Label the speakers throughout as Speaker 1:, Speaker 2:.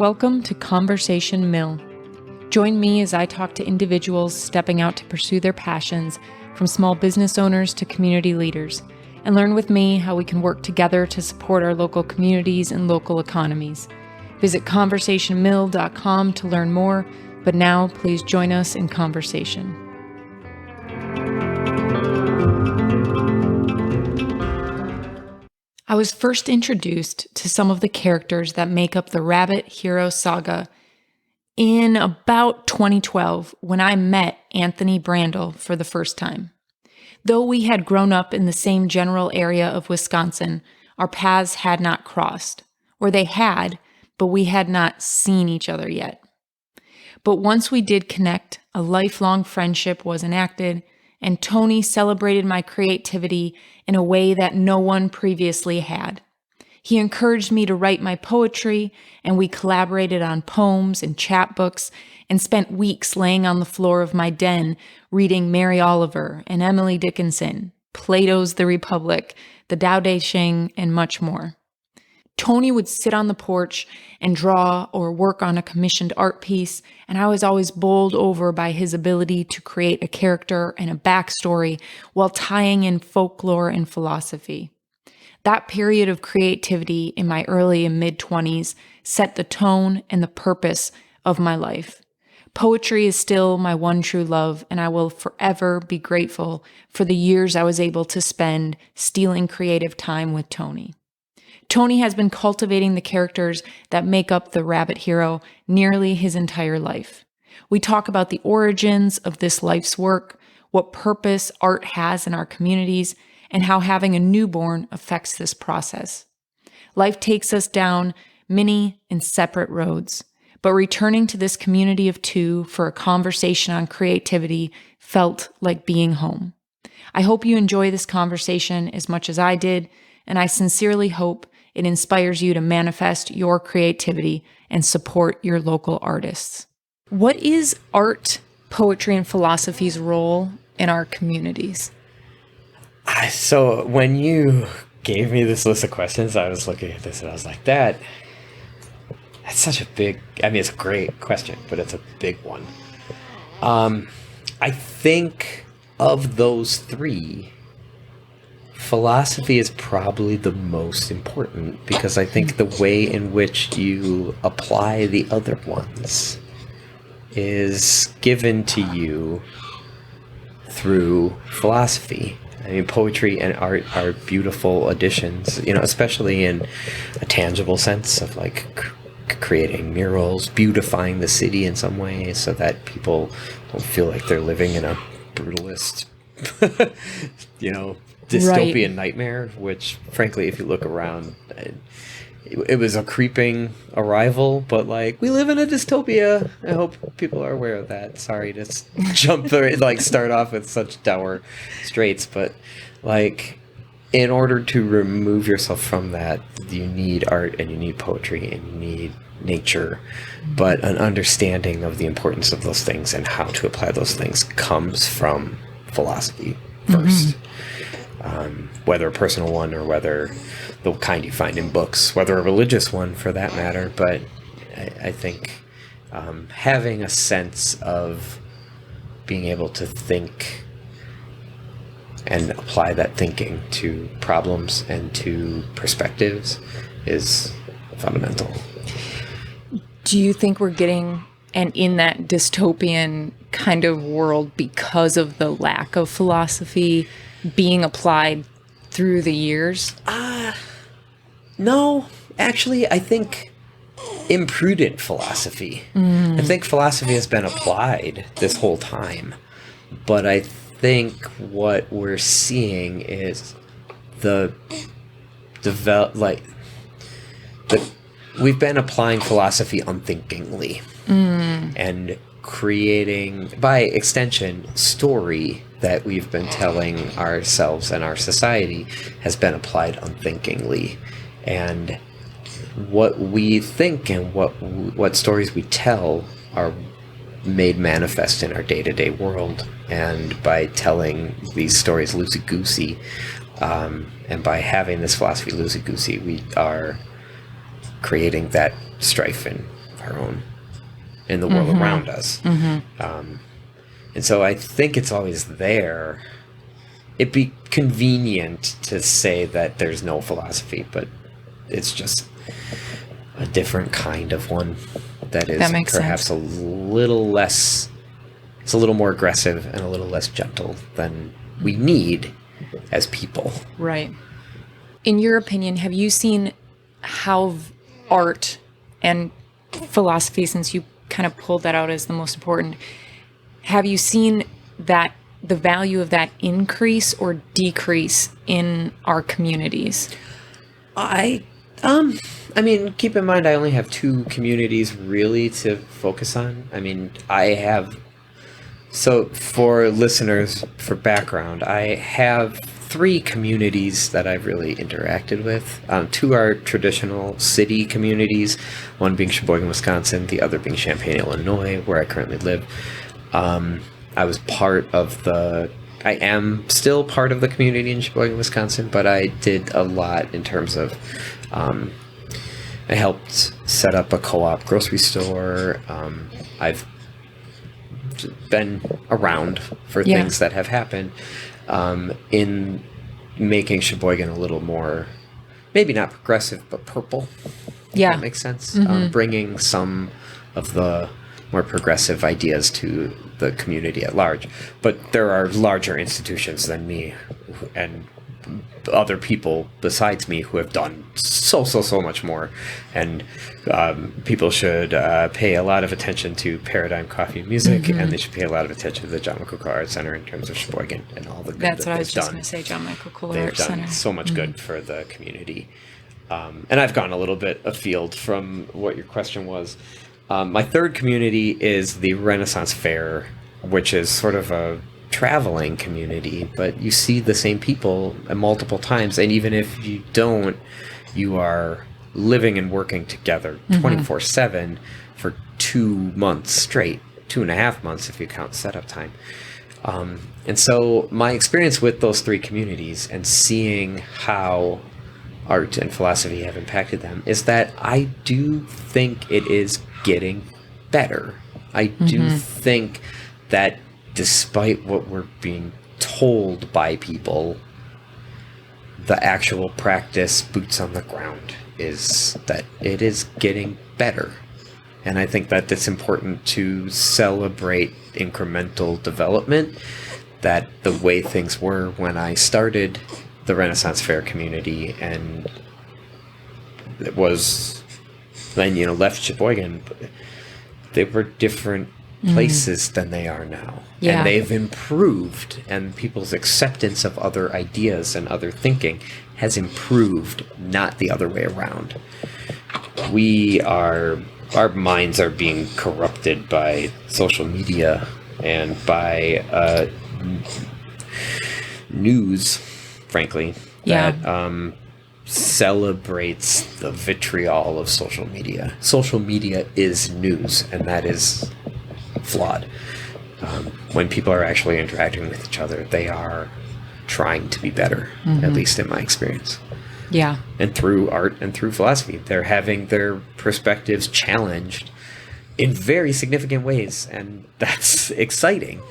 Speaker 1: Welcome to Conversation Mill. Join me as I talk to individuals stepping out to pursue their passions, from small business owners to community leaders, and learn with me how we can work together to support our local communities and local economies. Visit conversationmill.com to learn more, but now please join us in conversation. I was first introduced to some of the characters that make up the Rabbit Hero saga in about 2012 when I met Anthony Brandl for the first time. Though we had grown up in the same general area of Wisconsin, our paths had not crossed. Or they had, but we had not seen each other yet. But once we did connect, a lifelong friendship was enacted, and Tony celebrated my creativity in a way that no one previously had. He encouraged me to write my poetry, and we collaborated on poems and chapbooks and spent weeks laying on the floor of my den reading Mary Oliver and Emily Dickinson, Plato's The Republic, the Tao Te Ching, and much more. Tony would sit on the porch and draw or work on a commissioned art piece, and I was always bowled over by his ability to create a character and a backstory while tying in folklore and philosophy. That period of creativity in my early and mid-20s set the tone and the purpose of my life. Poetry is still my one true love, and I will forever be grateful for the years I was able to spend stealing creative time with Tony. Tony has been cultivating the characters that make up the Rabbit Hero nearly his entire life. We talk about the origins of this life's work, what purpose art has in our communities, and how having a newborn affects this process. Life takes us down many and separate roads, but returning to this community of two for a conversation on creativity felt like being home. I hope you enjoy this conversation as much as I did, and I sincerely hope it inspires you to manifest your creativity and support your local artists. What is art, poetry, and philosophy's role in our communities?
Speaker 2: So when you gave me this list of questions, I was looking at this and I was like, that's such a big, it's a great question, but it's a big one. I think of those three, philosophy is probably the most important, because I think the way in which you apply the other ones is given to you through philosophy. Poetry and art are beautiful additions, especially in a tangible sense of like creating murals, beautifying the city in some way so that people don't feel like they're living in a brutalist, dystopian nightmare, which frankly, if you look around, it was a creeping arrival, but like, we live in a dystopia. I hope people are aware of that. Sorry to start off with such dour straits, but like, in order to remove yourself from that, you need art and you need poetry and you need nature, but an understanding of the importance of those things and how to apply those things comes from philosophy first. Whether a personal one or whether the kind you find in books, whether a religious one for that matter. But I think having a sense of being able to think and apply that thinking to problems and to perspectives is fundamental.
Speaker 1: Do you think we're getting in that dystopian kind of world because of the lack of philosophy being applied through the years?
Speaker 2: No, actually, I think imprudent philosophy. I think philosophy has been applied this whole time, but I think what we're seeing is we've been applying philosophy unthinkingly and creating, by extension, story that we've been telling ourselves and our society has been applied unthinkingly. And what we think and what stories we tell are made manifest in our day-to-day world. And by telling these stories loosey-goosey, and by having this philosophy loosey-goosey, we are creating that strife in our own in the world around us. And so I think it's always there. It'd be convenient to say that there's no philosophy, but it's just a different kind of one that is perhaps a little less, it's a little more aggressive and a little less gentle than we need as people.
Speaker 1: Right. In your opinion, have you seen how art and philosophy, since you kind of pulled that out as the most important, have you seen that the value of that increase or decrease in our communities?
Speaker 2: I mean, keep in mind, I only have 2 communities really to focus on. I mean, so for listeners, for background, I have 3 communities that I've really interacted with. 2 are traditional city communities, one being Sheboygan, Wisconsin, the other being Champaign, Illinois, where I currently live. I was I am still part of the community in Sheboygan, Wisconsin, but I did a lot in terms of, I helped set up a co-op grocery store. I've been around for things that have happened in making Sheboygan a little more, maybe not progressive, but purple.
Speaker 1: Yeah.
Speaker 2: If that makes sense. Bringing some of the more progressive ideas to the community at large. But there are larger institutions than me and other people besides me who have done so much more. And people should pay a lot of attention to Paradigm Coffee and Music, and they should pay a lot of attention to the John Michael Cool Arts Center in terms of Sheboygan and all the good
Speaker 1: That's
Speaker 2: that
Speaker 1: what I was
Speaker 2: they've
Speaker 1: just
Speaker 2: done.
Speaker 1: going to say, John Michael Cool
Speaker 2: They've
Speaker 1: Arts
Speaker 2: done
Speaker 1: Center.
Speaker 2: so much good for the community. And I've gone a little bit afield from what your question was. My third community is the Renaissance Fair, which is sort of a traveling community, but you see the same people multiple times, and even if you don't, you are living and working together 24/7 for 2 months straight, 2.5 months if you count setup time. And so my experience with those 3 communities and seeing how art and philosophy have impacted them is that I do think it is getting better. I do think that despite what we're being told by people, the actual practice, boots on the ground, is that it is getting better. And I think that it's important to celebrate incremental development, that the way things were when I started the Renaissance Fair community and it was then, left Sheboygan, they were different places than they are now.
Speaker 1: Yeah.
Speaker 2: And they've improved, and people's acceptance of other ideas and other thinking has improved, not the other way around. Our minds are being corrupted by social media and by news, frankly, that celebrates the vitriol of social media. Social media is news, and that is flawed. When people are actually interacting with each other, they are trying to be better, at least in my experience.
Speaker 1: Yeah.
Speaker 2: And through art and through philosophy, they're having their perspectives challenged in very significant ways, and that's exciting.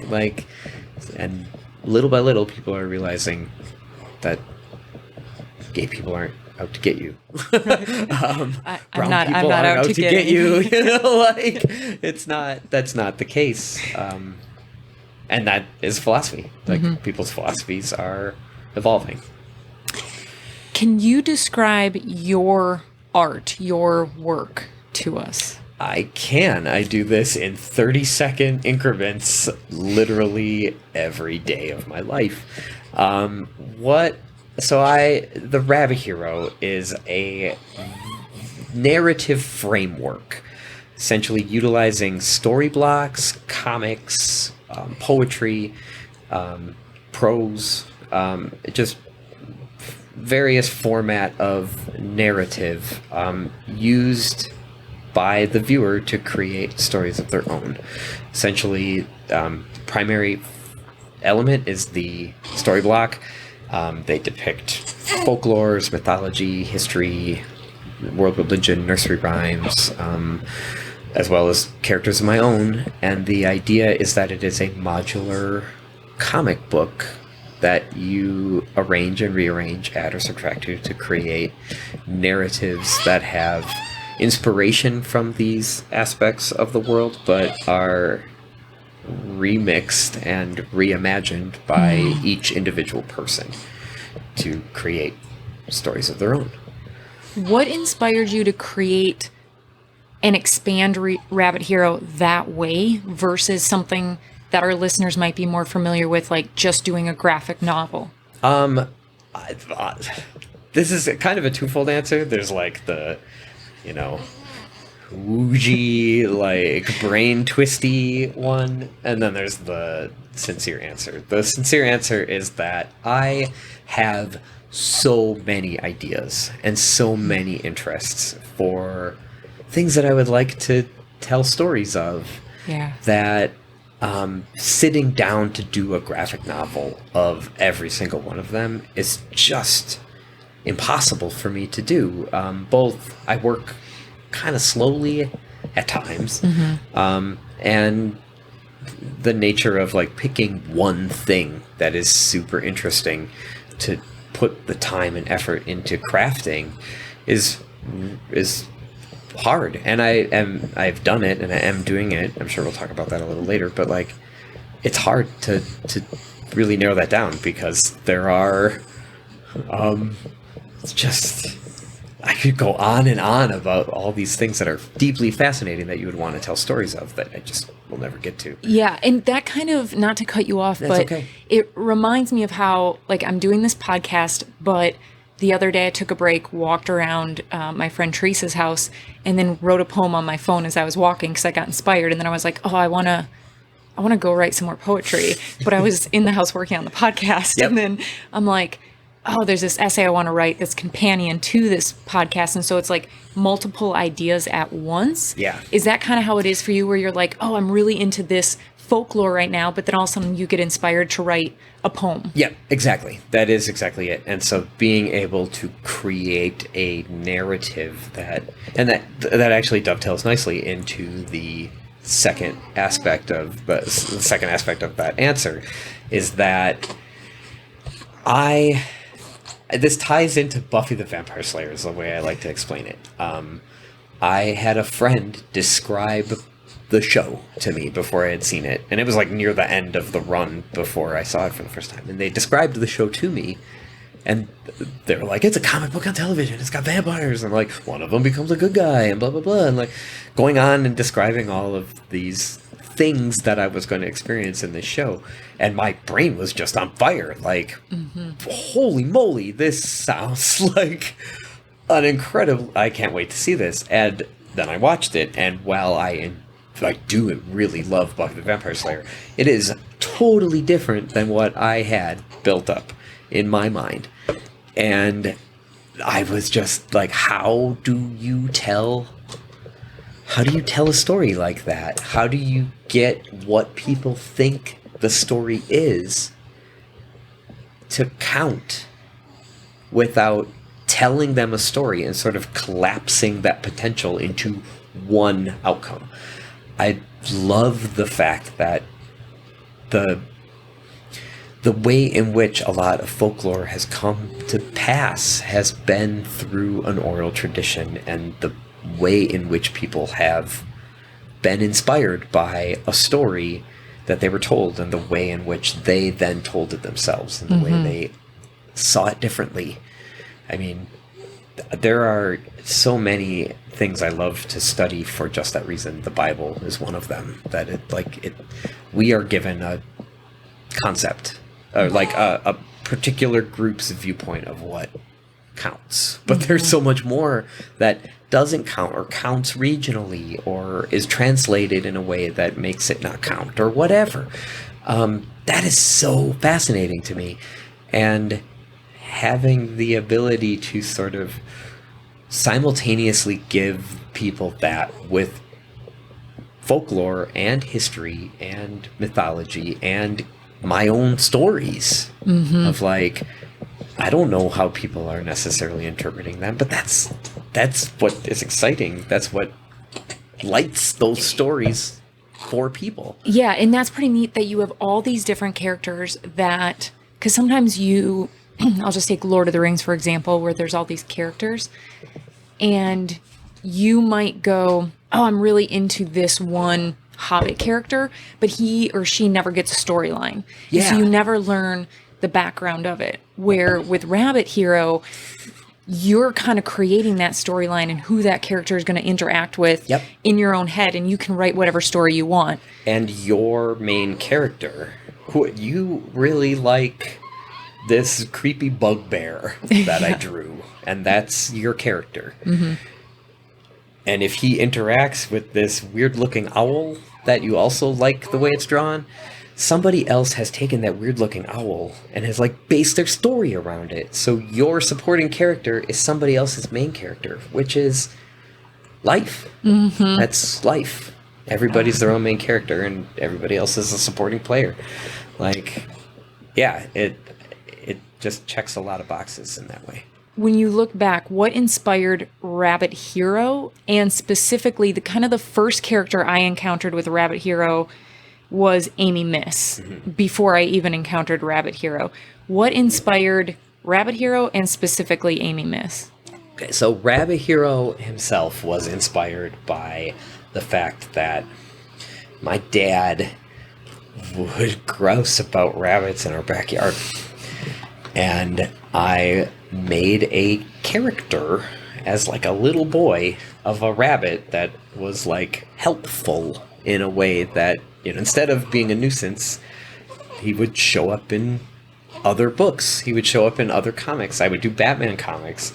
Speaker 2: And little by little, people are realizing that gay people aren't out to get you. Brown
Speaker 1: I'm not
Speaker 2: people aren't
Speaker 1: out to get
Speaker 2: you. That's not the case. And that is philosophy. People's philosophies are evolving.
Speaker 1: Can you describe your art, your work to us?
Speaker 2: I can. I do this in 30-second increments literally every day of my life. The Rabbit Hero is a narrative framework, essentially utilizing story blocks, comics, poetry, prose, just various format of narrative used by the viewer to create stories of their own. Essentially, primary element is the story block. They depict folklores, mythology, history, world religion, nursery rhymes, as well as characters of my own. And the idea is that it is a modular comic book that you arrange and rearrange, add or subtract to create narratives that have inspiration from these aspects of the world, but are remixed and reimagined by each individual person to create stories of their own.
Speaker 1: What inspired you to create and expand Rabbit Hero that way versus something that our listeners might be more familiar with, like just doing a graphic novel?
Speaker 2: This is kind of a twofold answer. There's like the, you know, woogey, like brain twisty one, and then there's the sincere answer. The sincere answer is that I have so many ideas and so many interests for things that I would like to tell stories of.
Speaker 1: Yeah.
Speaker 2: That sitting down to do a graphic novel of every single one of them is just impossible for me to do. Both, I work kind of slowly at times, and the nature of like picking one thing that is super interesting to put the time and effort into crafting is hard. And I've done it, and I am doing it. I'm sure we'll talk about that a little later, but like it's hard to really narrow that down, because there are it's just, I could go on and on about all these things that are deeply fascinating that you would want to tell stories of that I just will never get to.
Speaker 1: Yeah, and that kind of, not to cut you off,
Speaker 2: That's
Speaker 1: but
Speaker 2: okay.
Speaker 1: It reminds me of how, like, I'm doing this podcast, but the other day I took a break, walked around my friend Teresa's house, and then wrote a poem on my phone as I was walking because I got inspired. And then I was like, oh, I want to go write some more poetry. But I was in the house working on the podcast.
Speaker 2: Yep.
Speaker 1: And then I'm like, oh, there's this essay I want to write that's companion to this podcast. And so it's like multiple ideas at once.
Speaker 2: Yeah.
Speaker 1: Is that kind of how it is for you, where you're like, oh, I'm really into this folklore right now, but then all of a sudden you get inspired to write a poem?
Speaker 2: Yeah, exactly. That is exactly it. And so being able to create a narrative that actually dovetails nicely into the second aspect of that answer, is that this ties into Buffy the Vampire Slayer, is the way I like to explain it. I had a friend describe the show to me before I had seen it, and it was like near the end of the run before I saw it for the first time, and they described the show to me, and they were like, it's a comic book on television, it's got vampires, and like one of them becomes a good guy, and blah blah blah, and like going on and describing all of these things that I was going to experience in this show, and my brain was just on fire, like holy moly, this sounds like an incredible, I can't wait to see this. And then I watched it, and while I do really love Buffy the Vampire Slayer, it is totally different than what I had built up in my mind. And I was just like, how do you tell a story like that? How do you get what people think the story is to count without telling them a story and sort of collapsing that potential into one outcome? I love the fact that the way in which a lot of folklore has come to pass has been through an oral tradition, and the way in which people have been inspired by a story that they were told, and the way in which they then told it themselves, and the way they saw it differently. I mean, there are so many things I love to study for just that reason. The Bible is one of them. That we are given a concept, like a particular group's viewpoint of what counts. But there's so much more that doesn't count, or counts regionally, or is translated in a way that makes it not count, or whatever. That is so fascinating to me. And having the ability to sort of simultaneously give people that with folklore and history and mythology and my own stories of like, I don't know how people are necessarily interpreting them, but that's what is exciting. That's what lights those stories for people.
Speaker 1: Yeah, and that's pretty neat that you have all these different characters that, because sometimes I'll just take Lord of the Rings, for example, where there's all these characters, and you might go, oh, I'm really into this one Hobbit character, but he or she never gets a storyline.
Speaker 2: Yeah.
Speaker 1: So you never learn the background of it. Where with Rabbit Hero, you're kind of creating that storyline and who that character is going to interact with in your own head, and you can write whatever story you want.
Speaker 2: And your main character, who you really like, this creepy bugbear that I drew, and that's your character. Mm-hmm. And if he interacts with this weird-looking owl that you also like the way it's drawn, somebody else has taken that weird-looking owl and has, like, based their story around it. So your supporting character is somebody else's main character, which is life. Mm-hmm. That's life. Everybody's their own main character, and everybody else is a supporting player. Like, yeah, it just checks a lot of boxes in that way.
Speaker 1: When you look back, what inspired Rabbit Hero, and specifically the first character I encountered with Rabbit Hero was Amy Miss, before I even encountered Rabbit Hero. What inspired Rabbit Hero and specifically Amy Miss?
Speaker 2: Okay, so Rabbit Hero himself was inspired by the fact that my dad would grouse about rabbits in our backyard. And I made a character as like a little boy of a rabbit that was like helpful in a way that, you know, instead of being a nuisance, he would show up in other books. He would show up in other comics. I would do Batman comics,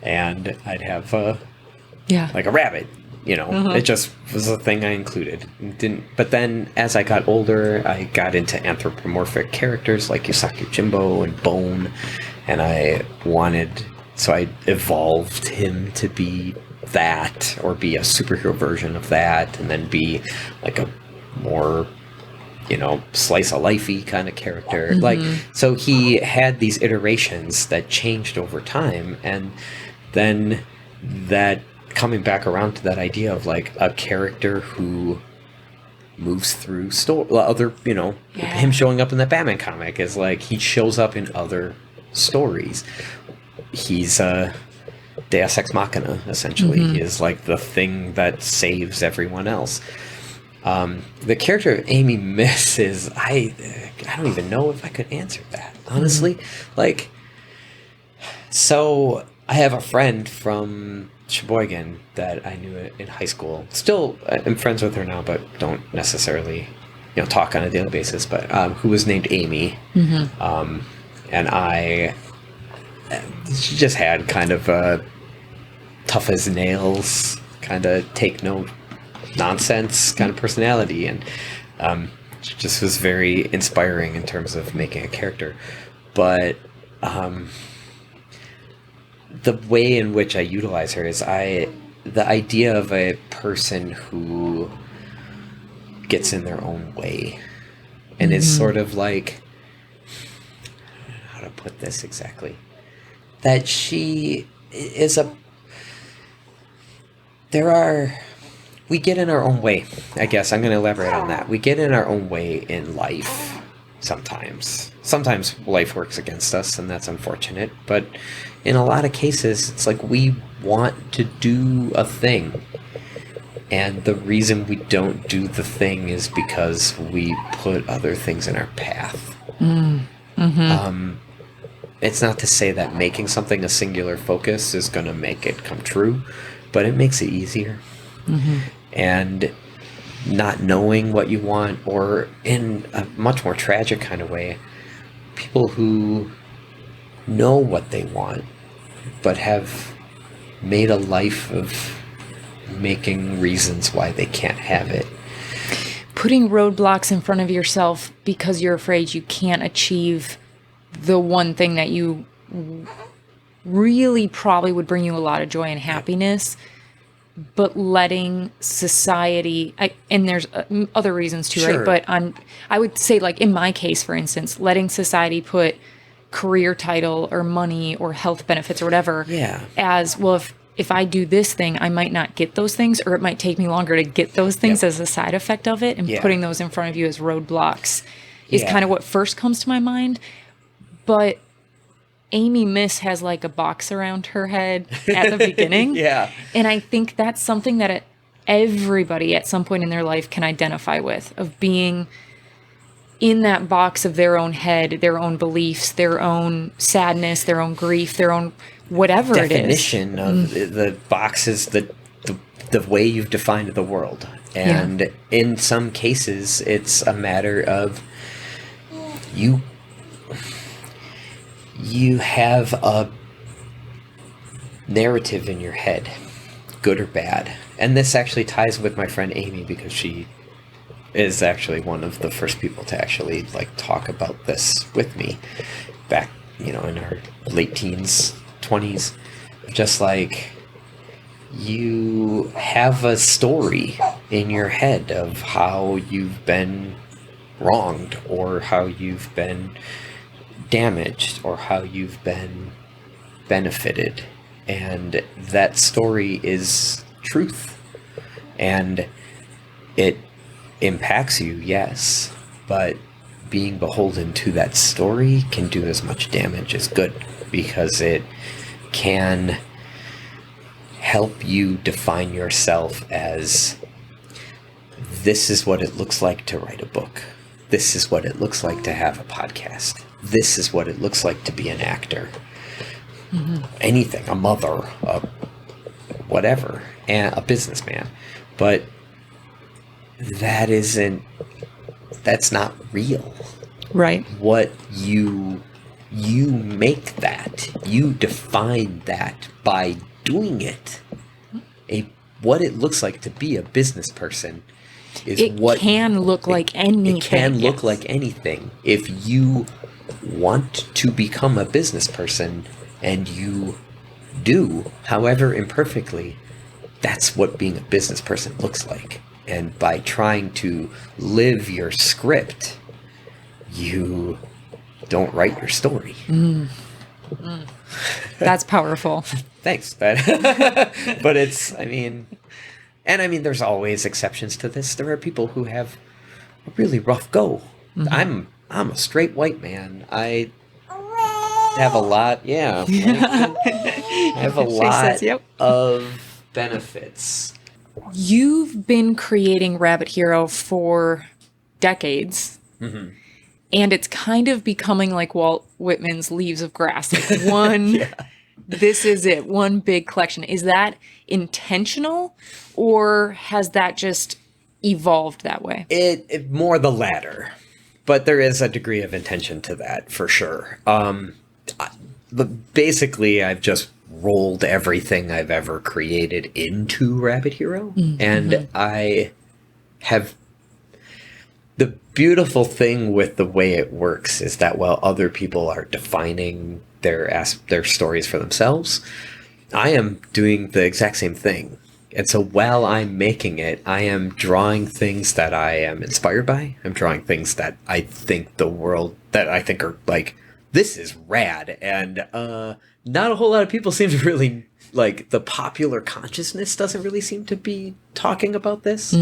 Speaker 2: and I'd have like a rabbit. You know, It just was a thing I included. But then as I got older, I got into anthropomorphic characters like Yusaki Jimbo and Bone, and I evolved him to be that, or be a superhero version of that, and then be like a more, you know, slice of lifey kind of character. Mm-hmm. Like, so he had these iterations that changed over time, and then that coming back around to that idea of like a character who moves through other, you know, him showing up in the Batman comic is like he shows up in other stories. He's a Deus Ex Machina, essentially. He is like the thing that saves everyone else. The character of Amy Miss is, I don't even know if I could answer that, honestly. Like, so I have a friend from Sheboygan that I knew in high school. Still, I'm friends with her now, but don't necessarily, you know, talk on a daily basis. But who was named Amy, and she just had kind of a tough as nails, kind of take no nonsense kind of personality, and she just was very inspiring in terms of making a character. But the way in which I utilize her is the idea of a person who gets in their own way and is sort of like, I don't know how to put this exactly, that she is we get in our own way. I guess I'm going to elaborate on that. We get in our own way in life sometimes. Sometimes life works against us, and that's unfortunate. But in a lot of cases, it's like we want to do a thing. And the reason we don't do the thing is because we put other things in our path. It's not to say that making something a singular focus is going to make it come true, but it makes it easier. And not knowing what you want, or in a much more tragic kind of way, people who know what they want but have made a life of making reasons why they can't have it.
Speaker 1: Putting roadblocks in front of yourself because you're afraid you can't achieve the one thing that you really probably would bring you a lot of joy and happiness, but letting society, and there's other reasons too, right? But I would say, like in my case, for instance, letting society put career title or money or health benefits or whatever as, well, if I do this thing, I might not get those things, or it might take me longer to get those things as a side effect of it. And putting those in front of you as roadblocks is kind of what first comes to my mind. But Amy Miss has like a box around her head at the beginning. And I think that's something that everybody at some point in their life can identify with, of being in that box of their own head, their own beliefs, their own sadness, their own grief, their own whatever it is.
Speaker 2: Definition of the box is the way you've defined the world. And in some cases, it's a matter of you have a narrative in your head, good or bad. And this actually ties with my friend Amy, because she is actually one of the first people to actually like talk about this with me back, in our late teens, 20s. Just like, you have a story in your head of how you've been wronged, or how you've been damaged, or how you've been benefited. And that story is truth. And it impacts you, yes, but being beholden to that story can do as much damage as good, because it can help you define yourself as, this is what it looks like to write a book. This is what it looks like to have a podcast. This is what it looks like to be an actor. Anything, a mother, whatever, and a businessman. But that's not real.
Speaker 1: Right.
Speaker 2: What you make that, you define that by doing it. What it looks like to be a business person is
Speaker 1: it can look like anything.
Speaker 2: It can look like anything. If you want to become a business person, and you do, however imperfectly, that's what being a business person looks like. And by trying to live your script, you don't write your story.
Speaker 1: That's powerful.
Speaker 2: Thanks. But it's, there's always exceptions to this. There are people who have a really rough go. I'm a straight white man. I have a lot, I have a lot of benefits.
Speaker 1: You've been creating Rabbit Hero for decades. And it's kind of becoming like Walt Whitman's Leaves of Grass. Like one, this is it, one big collection. Is that intentional, or has that just evolved that way?
Speaker 2: It more the latter, but there is a degree of intention to that for sure. But basically, I've just rolled everything I've ever created into Rabbit Hero, and I have. The beautiful thing with the way it works is that while other people are defining their stories for themselves, I am doing the exact same thing. And so while I'm making it, I am drawing things that I am inspired by. I'm drawing things that I think are like, this is rad. And not a whole lot of people seem to really, like, the popular consciousness doesn't really seem to be talking about this.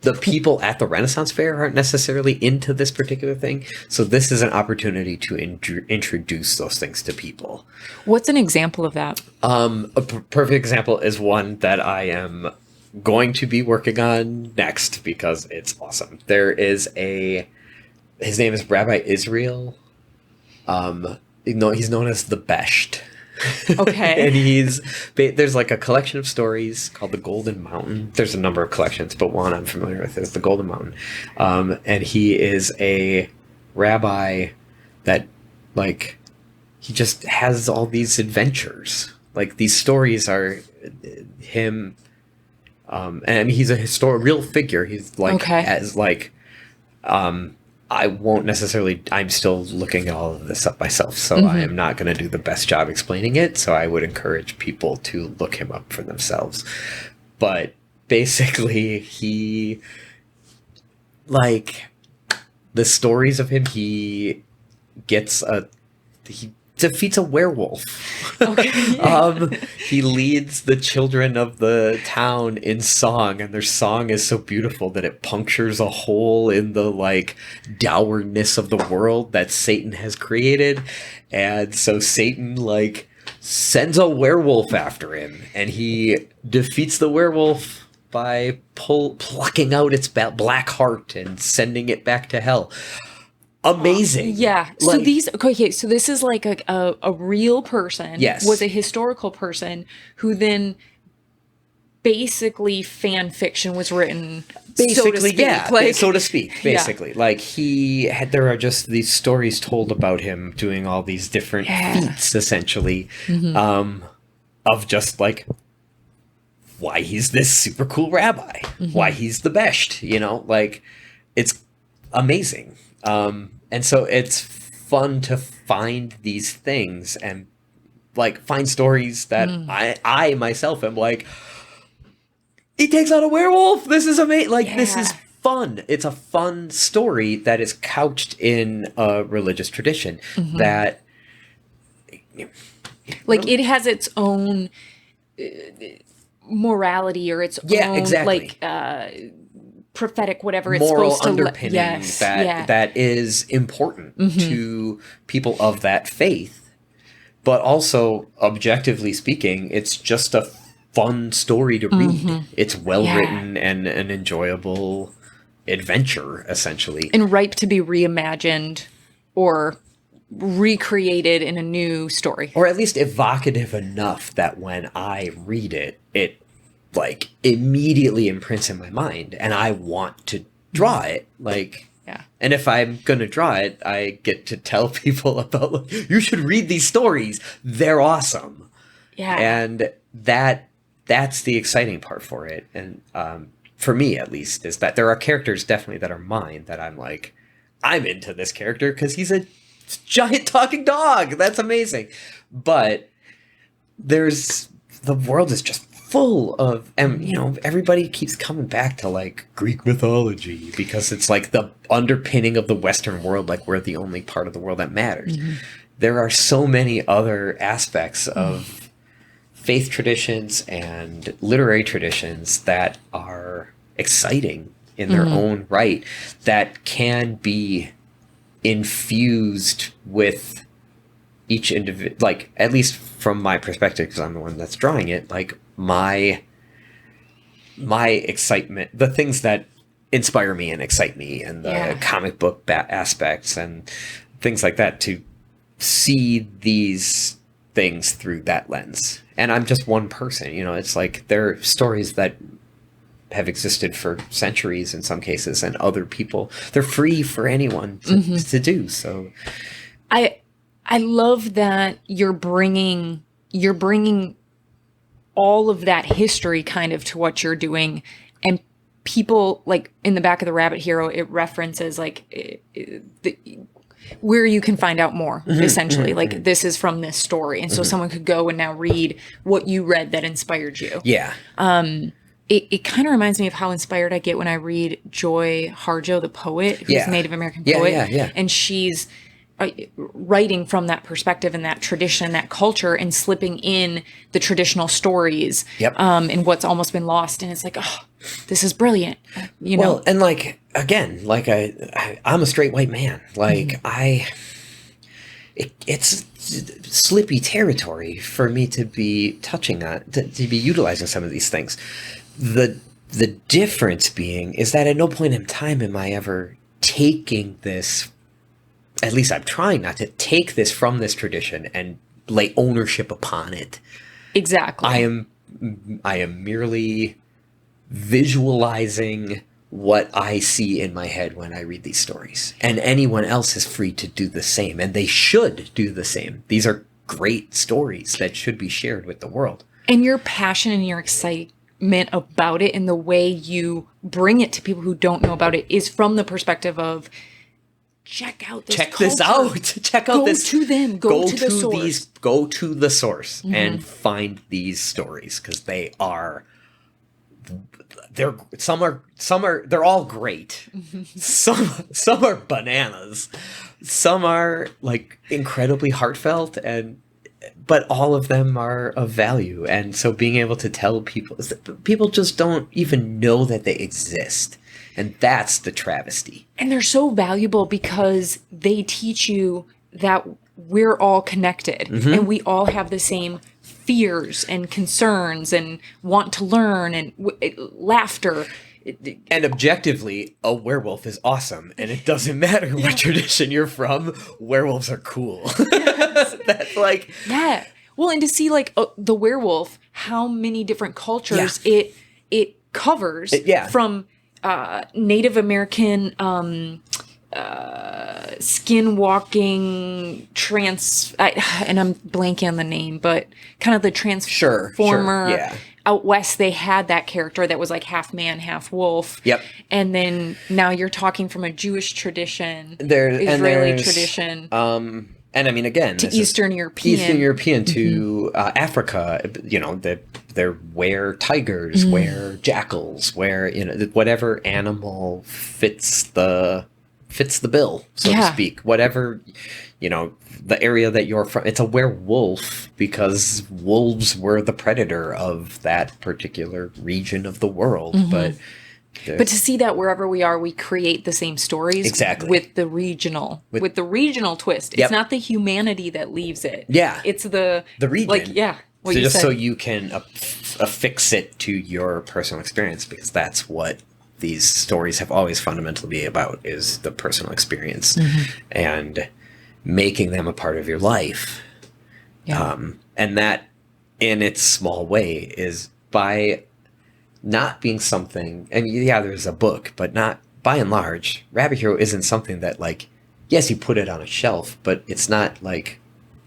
Speaker 2: The people at the Renaissance Fair aren't necessarily into this particular thing. So this is an opportunity to introduce those things to people.
Speaker 1: What's an example of that?
Speaker 2: A perfect example is one that I am going to be working on next because it's awesome. There is his name is Rabbi Israel. He's known as the Besht.
Speaker 1: Okay.
Speaker 2: And there's like a collection of stories called The Golden Mountain. There's a number of collections, but one I'm familiar with is The Golden Mountain. And he is a rabbi that, like, he just has all these adventures. Like, these stories are him, and he's a real figure. He's like, I won't necessarily, I'm still looking all of this up myself, so I am not going to do the best job explaining it, so I would encourage people to look him up for themselves. But basically, he, like, the stories of him, he defeats a werewolf.
Speaker 1: Okay.
Speaker 2: He leads the children of the town in song, and their song is so beautiful that it punctures a hole in the like dourness of the world that Satan has created. And so Satan like sends a werewolf after him, and he defeats the werewolf by plucking out its black heart and sending it back to hell. Amazing.
Speaker 1: Yeah. So so this is like a real person.
Speaker 2: Yes.
Speaker 1: Was a historical person who then basically fan fiction was written.
Speaker 2: Basically, so to speak.
Speaker 1: Yeah.
Speaker 2: Basically, like there are just these stories told about him doing all these different feats, essentially, of just like why he's this super cool rabbi, why he's the best, like it's amazing. And so it's fun to find these things and like find stories that I myself am like, he takes out a werewolf. This is amazing. Like, this is fun. It's a fun story that is couched in a religious tradition that,
Speaker 1: like, it has its own morality or its own like prophetic whatever it's
Speaker 2: moral
Speaker 1: supposed to
Speaker 2: underpinning that is important to people of that faith. But also, objectively speaking, it's just a fun story to read. It's well written and an enjoyable adventure, essentially.
Speaker 1: And ripe to be reimagined or recreated in a new story.
Speaker 2: Or at least evocative enough that when I read it, it like immediately imprints in my mind and I want to draw it. Like, and if I'm going to draw it, I get to tell people about, like, you should read these stories. They're awesome.
Speaker 1: Yeah.
Speaker 2: And that's the exciting part for it. And for me, at least, is that there are characters definitely that are mine that I'm like, I'm into this character because he's a giant talking dog. That's amazing. But the world is just full of, and everybody keeps coming back to like Greek mythology because it's like the underpinning of the Western world. Like, we're the only part of the world that matters. There are so many other aspects of faith traditions and literary traditions that are exciting in their own right, that can be infused with each individual, like, at least from my perspective, because I'm the one that's drawing it, like my excitement, the things that inspire me and excite me, and the comic book aspects and things like that, to see these things through that lens. And I'm just one person, it's like there are stories that have existed for centuries in some cases, and other people, they're free for anyone to do. So
Speaker 1: I love that you're bringing all of that history kind of to what you're doing, and people, like, in the back of the Rabbit Hero, it references like where you can find out more, essentially. Like, this is from this story. And so someone could go and now read what you read that inspired you.
Speaker 2: Yeah.
Speaker 1: It kind of reminds me of how inspired I get when I read Joy Harjo, the poet, who's a Native American poet.
Speaker 2: Yeah.
Speaker 1: And she's writing from that perspective and that tradition, that culture, and slipping in the traditional stories and what's almost been lost. And it's like, oh, this is brilliant.
Speaker 2: Well, and like, again, like I'm a straight white man. Like it's slippy territory for me to be touching on, to be utilizing some of these things. The difference being is that at no point in time am I ever taking this, at least I'm trying not to take this from this tradition and lay ownership upon it.
Speaker 1: Exactly.
Speaker 2: I am merely visualizing what I see in my head when I read these stories. And anyone else is free to do the same, and they should do the same. These are great stories that should be shared with the world.
Speaker 1: And your passion and your excitement about it, and the way you bring it to people who don't know about it, is from the perspective of, check out this culture.
Speaker 2: This out. Check out this.
Speaker 1: Go to them. Go to the source.
Speaker 2: Go to the source and find these stories, because they are they're all great. Some are bananas. Some are like incredibly heartfelt, but all of them are of value. And so being able to tell people just don't even know that they exist. And that's the travesty.
Speaker 1: And they're so valuable because they teach you that we're all connected and we all have the same fears and concerns and want to learn and laughter.
Speaker 2: And objectively, a werewolf is awesome. And it doesn't matter what tradition you're from, werewolves are cool. Yes. That's like...
Speaker 1: Yeah. Well, and to see like the werewolf, how many different cultures it covers from Native American skinwalking and I'm blanking on the name, but kind of the transformer.
Speaker 2: Sure. Yeah.
Speaker 1: Out west, they had that character that was like half man, half wolf.
Speaker 2: Yep.
Speaker 1: And then now you're talking from a Jewish tradition, Israeli tradition.
Speaker 2: And I mean, again,
Speaker 1: to Eastern European
Speaker 2: to Africa, you know, they're where tigers, where jackals, where, you know, whatever animal fits the bill, so to speak. Whatever, you know, the area that you're from, it's a werewolf because wolves were the predator of that particular region of the world. But to
Speaker 1: see that wherever we are, we create the same stories with the regional twist. It's not the humanity that leaves it.
Speaker 2: Yeah.
Speaker 1: It's the
Speaker 2: region.
Speaker 1: Like, what
Speaker 2: so
Speaker 1: you
Speaker 2: just
Speaker 1: said.
Speaker 2: so you can affix it to your personal experience, because that's what these stories have always fundamentally been about, is the personal experience and making them a part of your life. Yeah. And that, in its small way, is by not being something, and there's a book, but not, by and large, Rabbit Hero isn't something that, like, yes, you put it on a shelf, but it's not like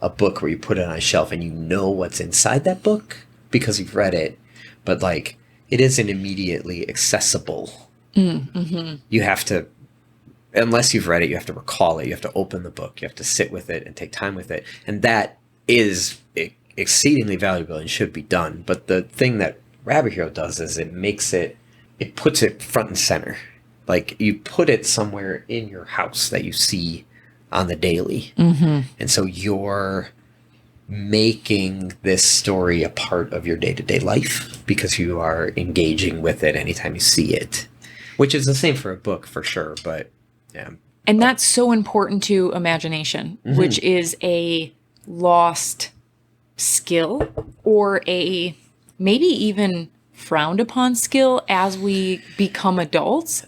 Speaker 2: a book where you put it on a shelf and you know what's inside that book because you've read it, but, like, it isn't immediately accessible. You have to, unless you've read it, you have to recall it, you have to open the book, you have to sit with it and take time with it, and that is exceedingly valuable and should be done. But the thing that Rabbit Hero does is it puts it front and center. Like, you put it somewhere in your house that you see on the daily. And so you're making this story a part of your day-to-day life because you are engaging with it anytime you see it, which is the same for a book for sure. But yeah.
Speaker 1: And that's so important to imagination, which is a lost skill, or a maybe even frowned upon skill as we become adults.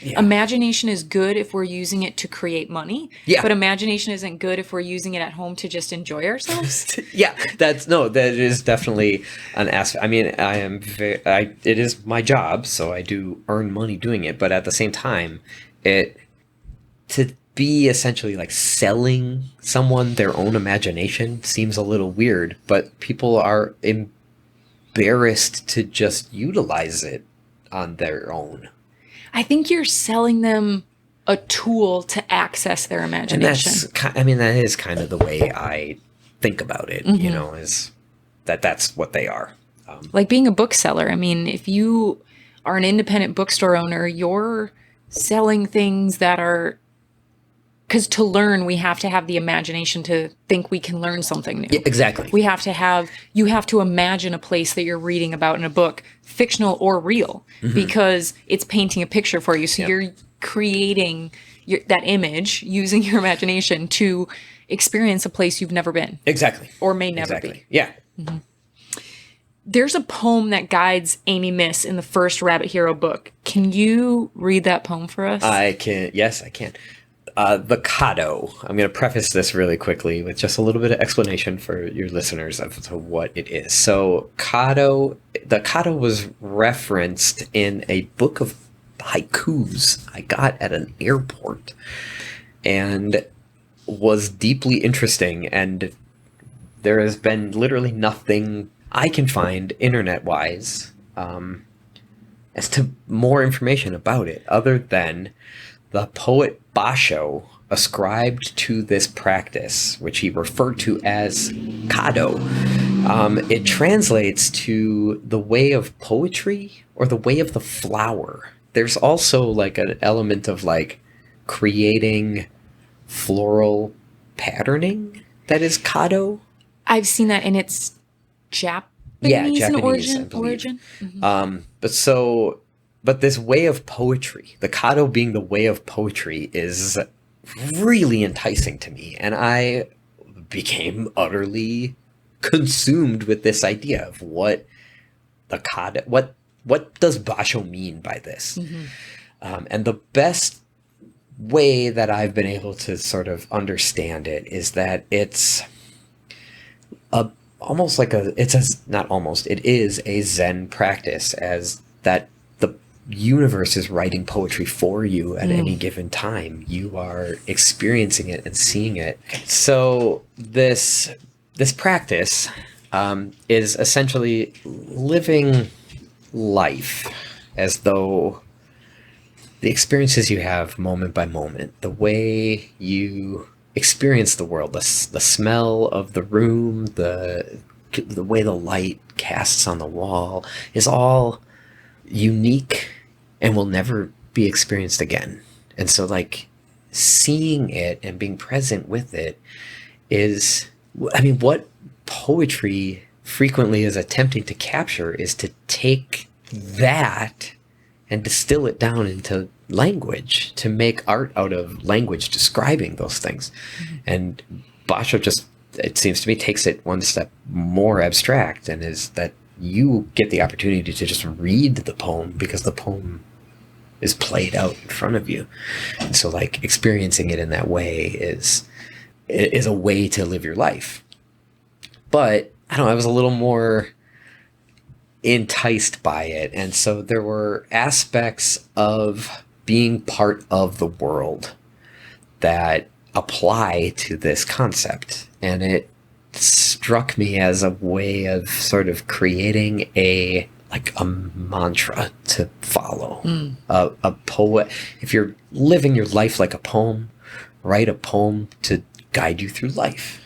Speaker 1: Imagination is good if we're using it to create money, but imagination isn't good if we're using it at home to just enjoy ourselves.
Speaker 2: That is definitely an aspect. I mean, it is my job, so I do earn money doing it, but at the same time, to be essentially like selling someone their own imagination seems a little weird, but people are embarrassed to just utilize it on their own. I
Speaker 1: think you're selling them a tool to access their imagination.
Speaker 2: And that is kind of the way I think about it, you know, is that's what they are.
Speaker 1: Like being a bookseller. I mean, if you are an independent bookstore owner, you're selling things that are, because to learn, we have to have the imagination to think we can learn something new.
Speaker 2: Yeah, exactly.
Speaker 1: You have to imagine a place that you're reading about in a book, fictional or real, because it's painting a picture for you. So you're creating that image using your imagination to experience a place you've never been.
Speaker 2: Exactly.
Speaker 1: Or may never be.
Speaker 2: Yeah.
Speaker 1: There's a poem that guides Amy Miss in the first Rabbit Hero book. Can you read that poem for us?
Speaker 2: I can. Yes, I can. The Cado. I'm going to preface this really quickly with just a little bit of explanation for your listeners of what it is. So the Cado was referenced in a book of haikus I got at an airport and was deeply interesting. And there has been literally nothing I can find internet-wise as to more information about it, other than the poet Basho ascribed to this practice, which he referred to as Cado, It translates to the way of poetry or the way of the flower. There's also like an element of like creating floral patterning that is Kado.
Speaker 1: I've seen that, and it's Japanese, in
Speaker 2: Japanese, I believe.
Speaker 1: origin. Mm-hmm.
Speaker 2: But this way of poetry, the Kado being the way of poetry, is really enticing to me, and I became utterly consumed with this idea of what the Kado, what does Basho mean by this?
Speaker 1: Mm-hmm.
Speaker 2: And the best way that I've been able to sort of understand it is that it's almost like it is a Zen practice, as that the universe is writing poetry for you at any given time. You are experiencing it and seeing it. So this practice is essentially living life as though the experiences you have moment by moment, the way you experience the world, the smell of the room, the way the light casts on the wall, is all unique and will never be experienced again. And so like seeing it and being present with it is, I mean, what poetry frequently is attempting to capture is to take that and distill it down into language, to make art out of language describing those things. Mm-hmm. And Basho just, it seems to me, takes it one step more abstract, and is that you get the opportunity to just read the poem because the poem is played out in front of you. And so like experiencing it in that way is a way to live your life. But I don't know, I was a little more enticed by it. And so there were aspects of being part of the world that apply to this concept. And it struck me as a way of sort of creating a mantra to follow. A poet, if you're living your life like a poem, write a poem to guide you through life.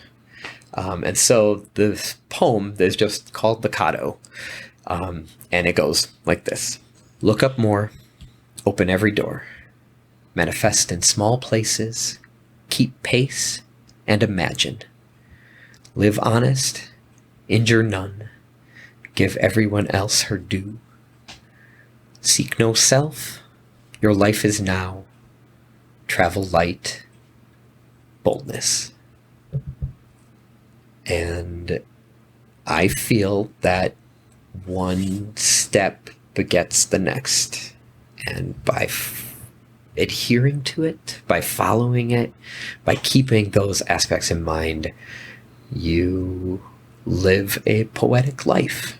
Speaker 2: And so this poem is just called the Kado. And it goes like this. Look up more, open every door, manifest in small places, keep pace, and imagine. Live honest, injure none, give everyone else her due. Seek no self, your life is now. Travel light, boldness. And I feel that one step begets the next. And by adhering to it, by following it, by keeping those aspects in mind, you live a poetic life.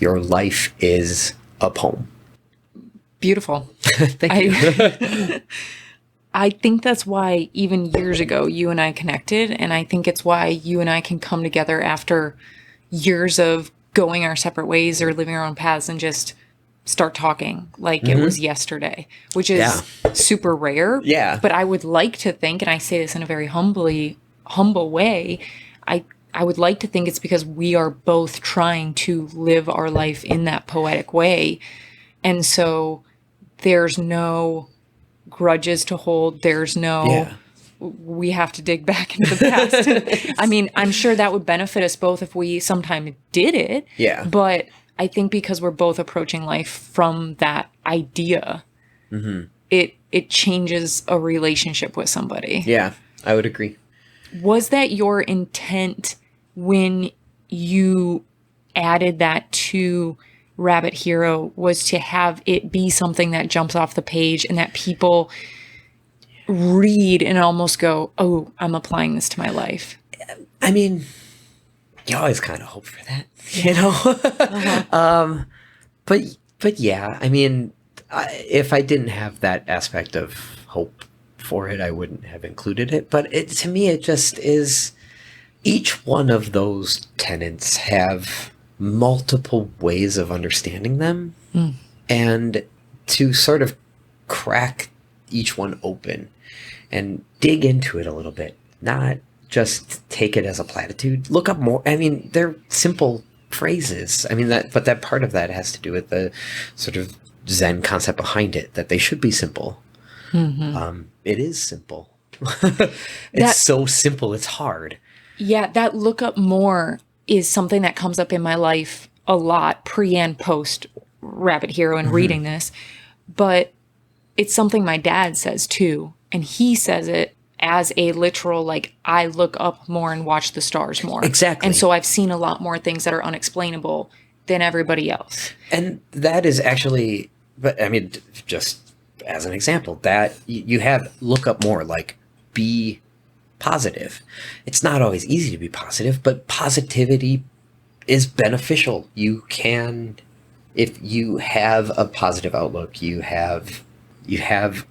Speaker 2: Your life is a poem.
Speaker 1: Beautiful.
Speaker 2: Thank you.
Speaker 1: I think that's why even years ago you and I connected, and I think it's why you and I can come together after years of going our separate ways or living our own paths and just start talking like it was yesterday, which is super rare.
Speaker 2: Yeah.
Speaker 1: But I would like to think, and I say this in a very humble way, I would like to think it's because we are both trying to live our life in that poetic way. And so there's no grudges to hold. There's no, we have to dig back into the past. I mean, I'm sure that would benefit us both if we sometime did it.
Speaker 2: Yeah.
Speaker 1: But I think because we're both approaching life from that idea, it changes a relationship with somebody.
Speaker 2: Yeah, I would agree.
Speaker 1: Was that your intent when you added that to Rabbit Hero, was to have it be something that jumps off the page and that people read and almost go, oh, I'm applying this to my life?
Speaker 2: I mean, you always kind of hope for that, you know? But yeah, I mean, if I didn't have that aspect of hope for it, I wouldn't have included it. But to me, it just is, each one of those tenets have multiple ways of understanding them, and to sort of crack each one open and dig into it a little bit, not just take it as a platitude. Look up more. I mean, they're simple phrases. I mean, that part of that has to do with the sort of Zen concept behind it, that they should be simple. It is simple. It's so simple, it's hard.
Speaker 1: Yeah, that look up more is something that comes up in my life a lot, pre and post Rabbit Hero and reading this. But it's something my dad says too. And he says it as a literal, like, I look up more and watch the stars more.
Speaker 2: Exactly.
Speaker 1: And so I've seen a lot more things that are unexplainable than everybody else.
Speaker 2: And that is actually, but I mean, just as an example, that you have look up more, like, be positive. It's not always easy to be positive, but positivity is beneficial. You can, if you have a positive outlook, you have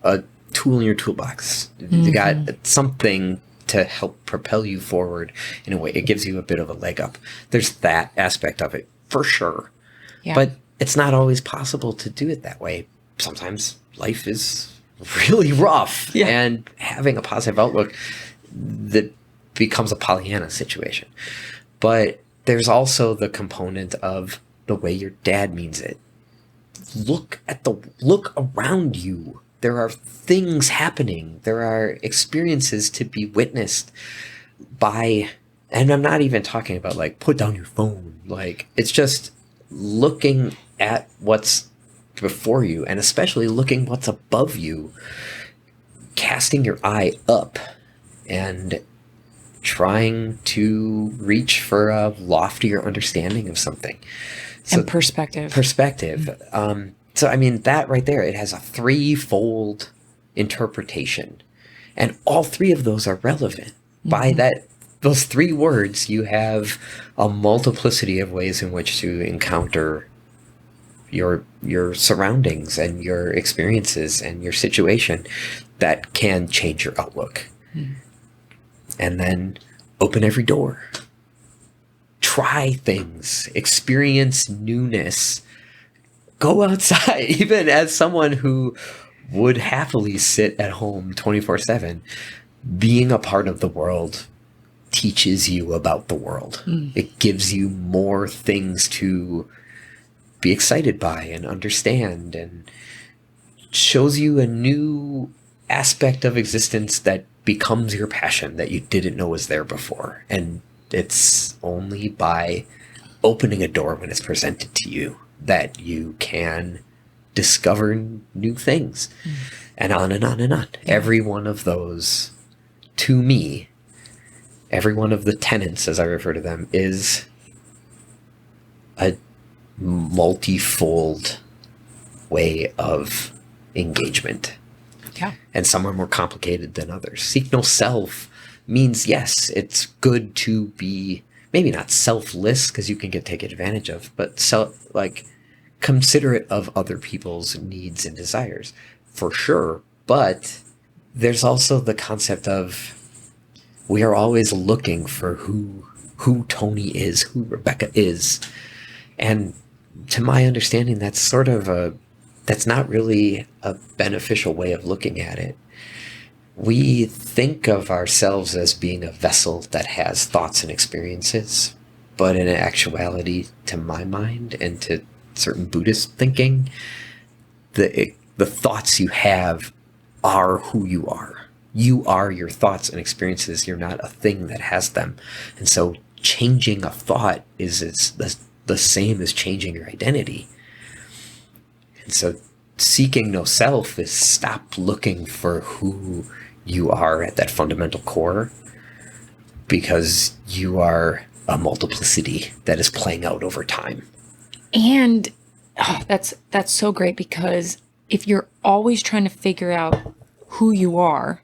Speaker 2: a tool in your toolbox. You got something to help propel you forward in a way. It gives you a bit of a leg up. There's that aspect of it for sure. Yeah. But it's not always possible to do it that way. Sometimes life is really rough, and having a positive outlook, that becomes a Pollyanna situation. But there's also the component of the way your dad means it. Look around you. There are things happening. There are experiences to be witnessed by, and I'm not even talking about like put down your phone. Like, it's just looking at what's before you, and especially looking what's above you, casting your eye up and trying to reach for a loftier understanding of something. So,
Speaker 1: and perspective.
Speaker 2: So, I mean, that right there, it has a threefold interpretation. And all three of those are relevant. By those three words, you have a multiplicity of ways in which to encounter your surroundings and your experiences and your situation that can change your outlook. And then open every door. Try things. Experience newness. Go outside. Even as someone who would happily sit at home 24/7, being a part of the world teaches you about the world. It gives you more things to be excited by and understand, and shows you a new aspect of existence that becomes your passion that you didn't know was there before. And it's only by opening a door when it's presented to you that you can discover new things. And on and on and on. Every one of those, to me, every one of the tenets, as I refer to them, is a multifold way of engagement.
Speaker 1: Yeah.
Speaker 2: And some are more complicated than others. Seek no self means, yes, it's good to be maybe not selfless, because you can get taken advantage of, but considerate of other people's needs and desires, for sure. But there's also the concept of, we are always looking for who Tony is, who Rebecca is. And to my understanding, that's that's not really a beneficial way of looking at it. We think of ourselves as being a vessel that has thoughts and experiences, but in actuality, to my mind and to certain Buddhist thinking, the thoughts you have are who you are. You are your thoughts and experiences. You're not a thing that has them. And so changing a thought is the same as changing your identity. And so seeking no self is stop looking for who you are at that fundamental core, because you are a multiplicity that is playing out over time.
Speaker 1: And that's so great, because if you're always trying to figure out who you are,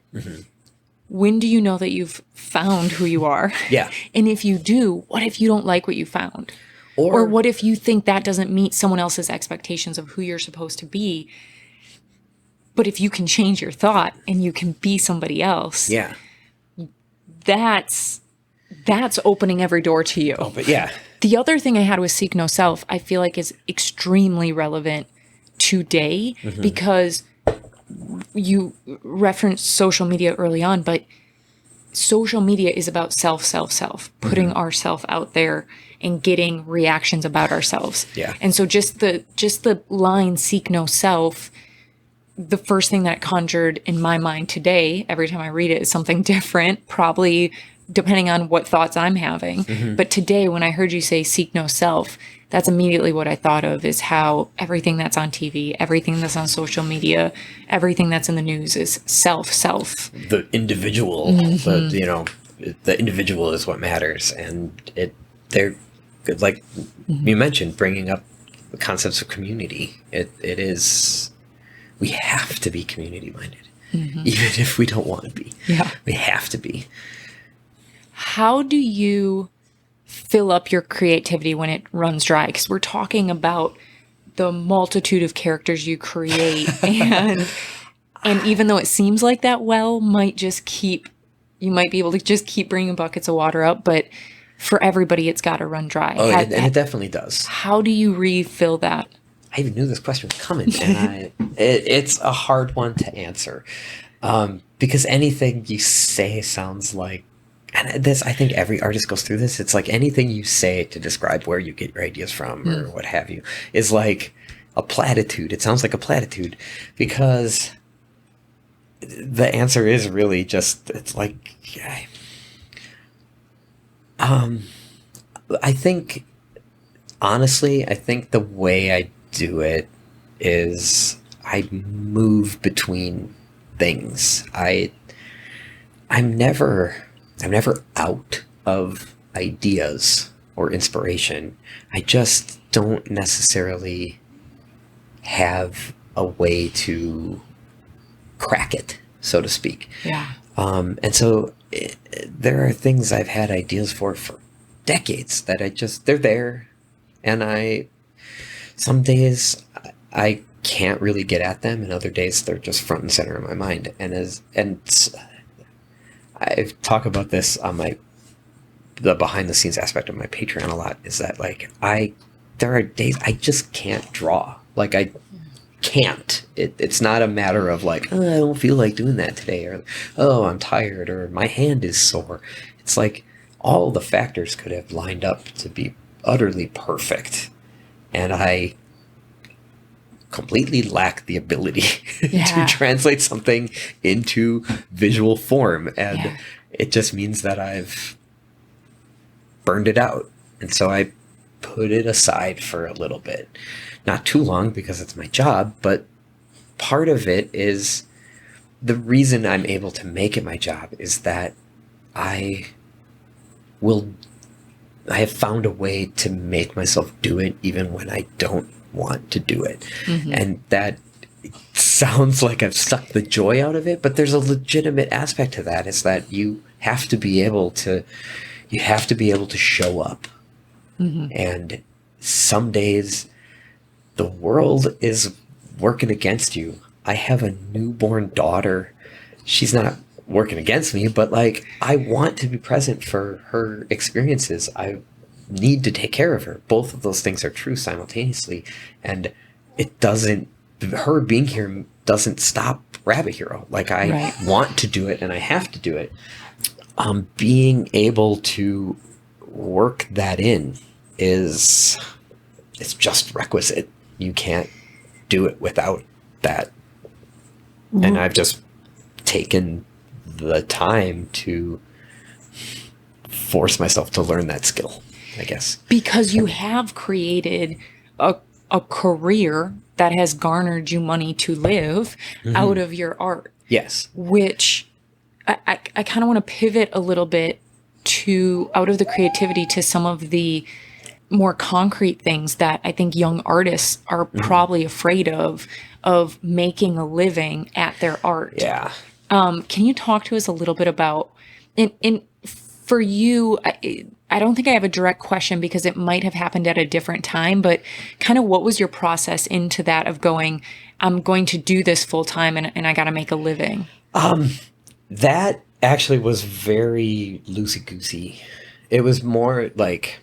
Speaker 1: when do you know that you've found who you are?
Speaker 2: Yeah.
Speaker 1: And if you do, what if you don't like what you found? Or what if you think that doesn't meet someone else's expectations of who you're supposed to be? But if you can change your thought and you can be somebody else, that's opening every door to you.
Speaker 2: Oh, but yeah.
Speaker 1: The other thing I had with Seek No Self, I feel like is extremely relevant today, because you referenced social media early on, but social media is about self, putting ourself out there and getting reactions about ourselves.
Speaker 2: Yeah.
Speaker 1: And so just the line "seek no self," the first thing that conjured in my mind today, every time I read it, is something different, probably depending on what thoughts I'm having. But today, when I heard you say "seek no self," that's immediately what I thought of, is how everything that's on TV, everything that's on social media, everything that's in the news is self.
Speaker 2: The individual, the individual is what matters. And they're like you mentioned, bringing up the concepts of community. It is, we have to be community minded, even if we don't want to be.
Speaker 1: Yeah.
Speaker 2: We have to be.
Speaker 1: How do you fill up your creativity when it runs dry? Because we're talking about the multitude of characters you create, and even though it seems like that well might just keep, you might be able to just keep bringing buckets of water up, but for everybody, it's got to run dry.
Speaker 2: Oh, and it definitely does.
Speaker 1: How do you refill that?
Speaker 2: I even knew this question was coming, and it's a hard one to answer, because anything you say sounds like, and this, I think every artist goes through this. It's like anything you say to describe where you get your ideas from or what have you is like a platitude. It sounds like a platitude, because the answer is really just, it's like, I think, honestly, I think the way I do it is I move between things. I'm never out of ideas or inspiration. I just don't necessarily have a way to crack it, so to speak.
Speaker 1: Yeah.
Speaker 2: And so there are things I've had ideas for decades that they're there. And some days I can't really get at them, and other days they're just front and center in my mind. And I talk about this on the behind the scenes aspect of my Patreon a lot, is that like there are days I just can't draw. Like I can't. It's not a matter of like, oh, I don't feel like doing that today, or oh, I'm tired, or my hand is sore. It's like all the factors could have lined up to be utterly perfect, and I completely lack the ability to translate something into visual form, and it just means that I've burned it out. And so I put it aside for a little bit, not too long, because it's my job, but part of it is the reason I'm able to make it my job is that I have found a way to make myself do it even when I don't want to do it. And that sounds like I've sucked the joy out of it, but there's a legitimate aspect to that, is that you have to be able to show up. And some days the world is working against you. I have a newborn daughter. She's not working against me, but like, I want to be present for her experiences. I need to take care of her. Both of those things are true simultaneously. And her being here doesn't stop Rabbit Hero. Like I want to do it, and I have to do it. Being able to work that in it's just requisite. You can't do it without that. And I've just taken the time to force myself to learn that skill, I guess. Because
Speaker 1: you have created a career that has garnered you money to live out of your art.
Speaker 2: Yes.
Speaker 1: Which I kind of want to pivot a little bit out of the creativity to some of the more concrete things that I think young artists are probably afraid of making a living at their art.
Speaker 2: Yeah.
Speaker 1: Can you talk to us a little bit about, for you, I don't think I have a direct question because it might have happened at a different time, but kind of what was your process into that of going, I'm going to do this full time and I got to make a living?
Speaker 2: That actually was very loosey-goosey. It was more like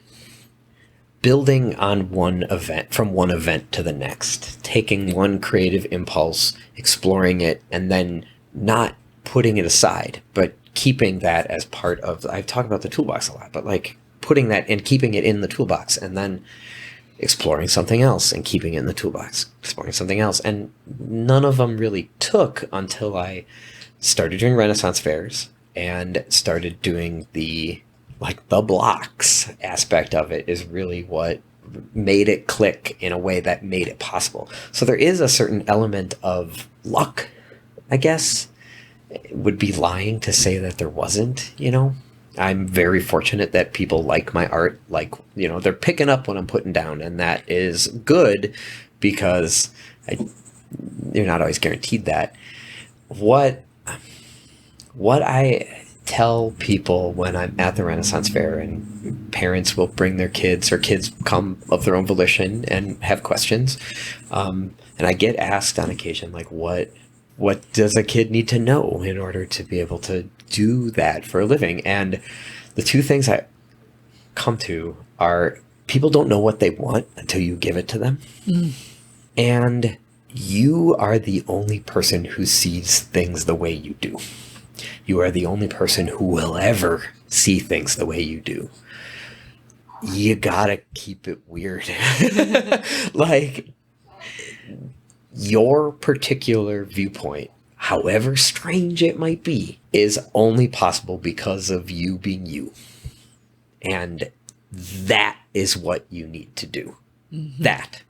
Speaker 2: building on one event, from one event to the next, taking one creative impulse, exploring it, and then not putting it aside, but keeping that as part of, I've talked about the toolbox a lot, but like putting that and keeping it in the toolbox, and then exploring something else and keeping it in the toolbox, exploring something else. And none of them really took until I started doing Renaissance fairs and started doing the blocks aspect of it is really what made it click in a way that made it possible. So there is a certain element of luck, I guess. It would be lying to say that there wasn't, you know. I'm very fortunate that people like my art, like, you know, they're picking up what I'm putting down, and that is good because you're not always guaranteed that. What I tell people when I'm at the Renaissance Fair and parents will bring their kids, or kids come of their own volition and have questions, and I get asked on occasion, like, what does a kid need to know in order to be able to do that for a living? And the two things I come to are people don't know what they want until you give it to them. And you are the only person who sees things the way you do. You are the only person who will ever see things the way you do. You gotta keep it weird. Like, your particular viewpoint, however strange it might be, is only possible because of you being you. And that is what you need to do. That.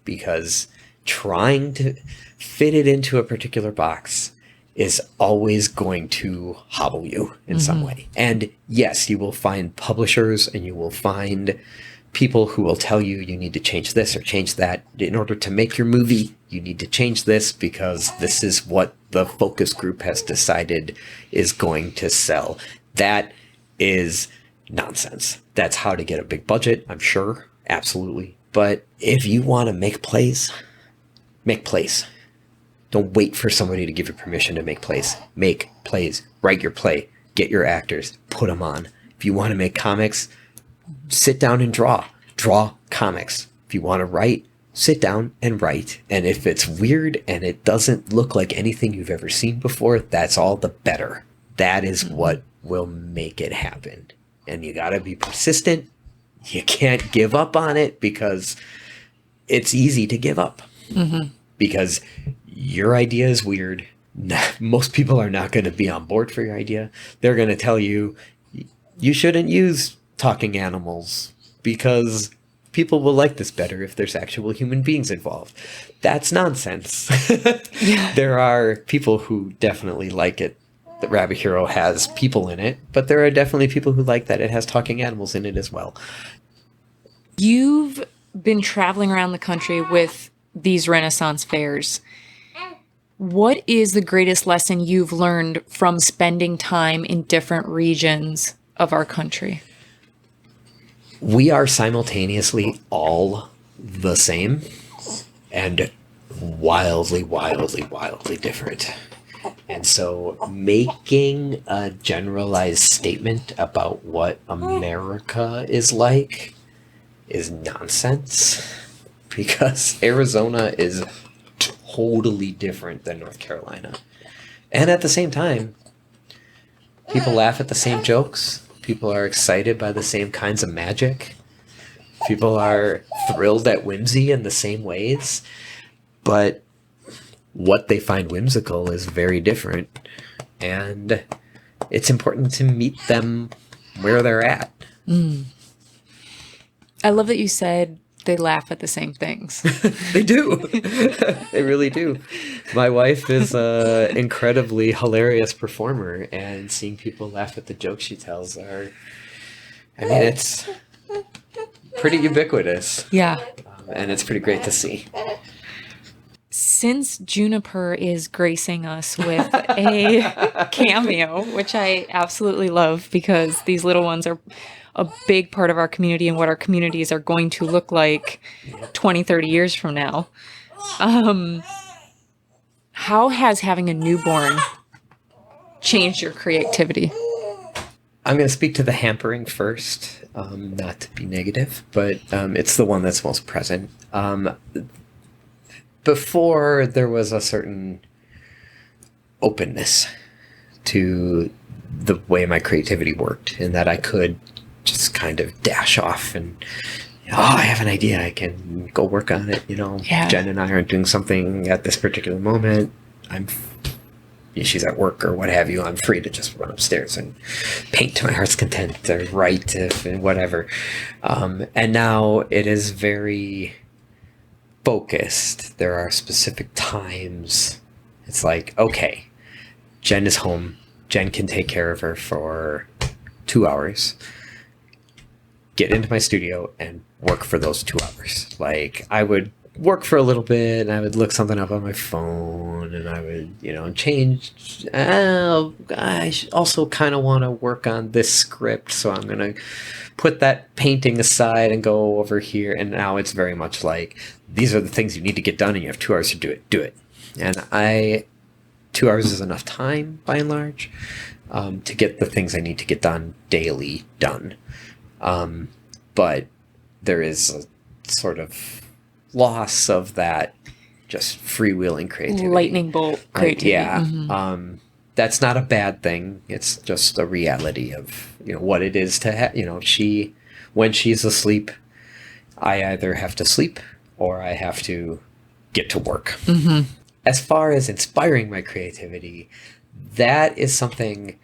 Speaker 2: Because trying to fit it into a particular box is always going to hobble you in some way. And yes, you will find publishers and you will find people who will tell you you need to change this or change that. In order to make your movie, you need to change this because this is what the focus group has decided is going to sell. That is nonsense. That's how to get a big budget, I'm sure. Absolutely. But if you want to make plays, make plays. Don't wait for somebody to give you permission to make plays. Make plays. Write your play. Get your actors. Put them on. If you want to make comics, sit down and draw. Draw comics. If you want to write, sit down and write. And if it's weird and it doesn't look like anything you've ever seen before, that's all the better. That is what will make it happen. And you got to be persistent. You can't give up on it because it's easy to give up. Because your idea is weird. Most people are not going to be on board for your idea. They're going to tell you, you shouldn't use talking animals because people will like this better if there's actual human beings involved. That's nonsense. There are people who definitely like it that Rabbit Hero has people in it, but there are definitely people who like that it has talking animals in it as well.
Speaker 1: You've been traveling around the country with these Renaissance fairs. What is the greatest lesson you've learned from spending time in different regions of our country?
Speaker 2: We are simultaneously all the same and wildly, wildly, wildly different. And so making a generalized statement about what America is like is nonsense, because Arizona is totally different than North Carolina. And at the same time, people laugh at the same jokes. People are excited by the same kinds of magic. People are thrilled at whimsy in the same ways. But what they find whimsical is very different. And it's important to meet them where they're at.
Speaker 1: I love that you said they laugh at the same things.
Speaker 2: They do. They really do. My wife is an incredibly hilarious performer, and seeing people laugh at the jokes she tells it's pretty ubiquitous.
Speaker 1: Yeah.
Speaker 2: And it's pretty great to see.
Speaker 1: Since Juniper is gracing us with a cameo, which I absolutely love because these little ones are a big part of our community and what our communities are going to look like 20, 30 years from now. How has having a newborn changed your creativity?
Speaker 2: I'm going to speak to the hampering first, not to be negative, but it's the one that's most present. Before, there was a certain openness to the way my creativity worked, in that I could just kind of dash off and, I have an idea, I can go work on it. Jen and I aren't doing something at this particular moment. She's at work or what have you. I'm free to just run upstairs and paint to my heart's content, or write and whatever. And now it is very focused. There are specific times. It's like, okay, Jen is home. Jen can take care of her for 2 hours. Get into my studio and work for those 2 hours. Like, I would work for a little bit, and I would look something up on my phone, and I would, change. I also kind of want to work on this script, so I'm going to put that painting aside and go over here. And now it's very much like, these are the things you need to get done, and you have 2 hours to do it. Do it. And 2 hours is enough time, by and large, to get the things I need to get done daily done. But there is a sort of loss of that just freewheeling creativity.
Speaker 1: Lightning bolt creativity.
Speaker 2: That's not a bad thing. It's just a reality of, what it is to have, when she's asleep, I either have to sleep or I have to get to work. As far as inspiring my creativity, that is something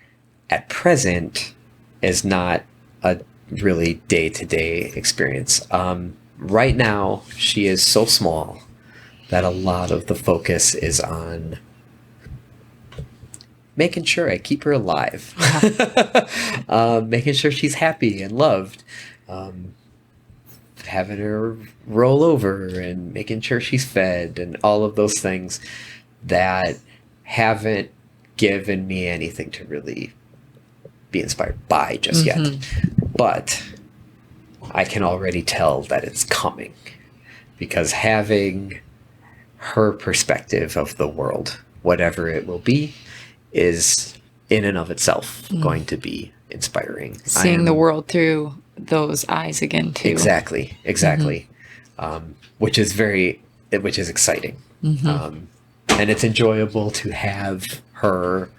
Speaker 2: at present is not a really day-to-day experience. Right now, she is so small that a lot of the focus is on making sure I keep her alive, making sure she's happy and loved, having her roll over and making sure she's fed, and all of those things that haven't given me anything to really be inspired by just yet. But I can already tell that it's coming, because having her perspective of the world, whatever it will be, is in and of itself going to be inspiring.
Speaker 1: Seeing the world through those eyes again too.
Speaker 2: Exactly. Which is exciting. And it's enjoyable to have her